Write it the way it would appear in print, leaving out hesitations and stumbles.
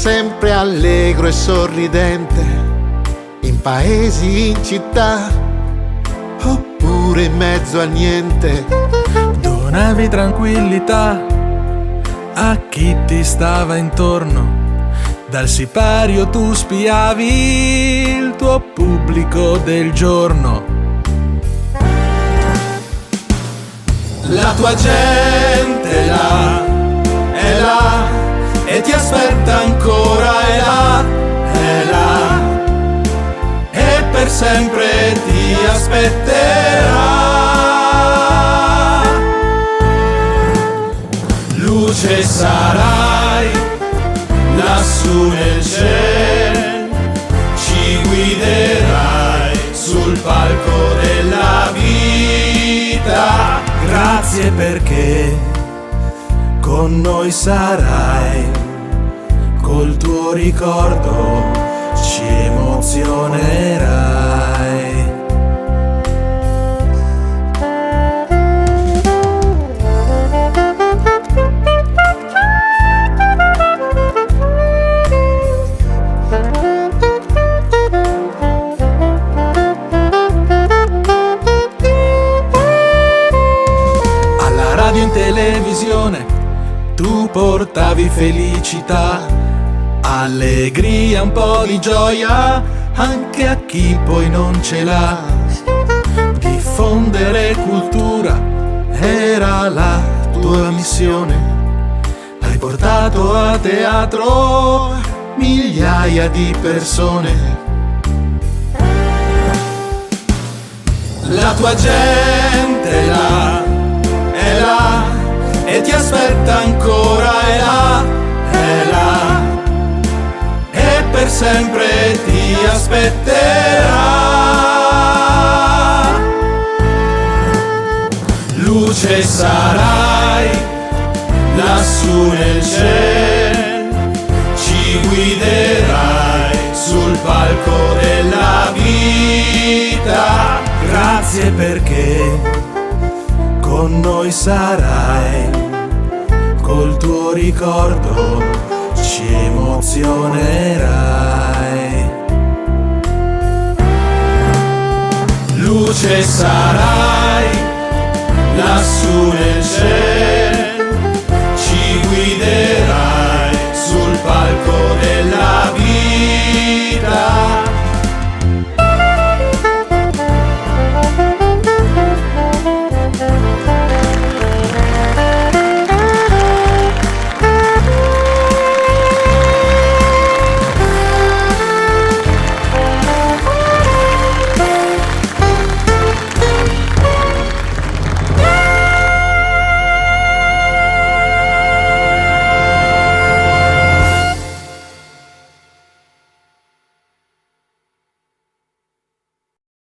sempre allegro e sorridente, in paesi, in città, oppure in mezzo a niente. Donavi tranquillità a chi ti stava intorno, dal sipario tu spiavi il tuo pubblico del giorno. La tua gente è là, e ti aspetta ancora, è là, e per sempre ti aspetterà. Luce sarai lassù nel cielo, ci guiderai sul palco della vita. Grazie perché con noi sarai, col tuo ricordo ci emozionerai. In televisione tu portavi felicità, allegria, un po' di gioia anche a chi poi non ce l'ha. Diffondere cultura era la tua missione, hai portato a teatro migliaia di persone. La tua gente è là, e ti aspetta ancora, è là, e per sempre ti aspetterà. Luce sarai lassù nel cielo, ci guiderai sul palco della vita. Grazie perché con noi sarai, col tuo ricordo ci emozionerai. Luce sarai lassù nel cielo,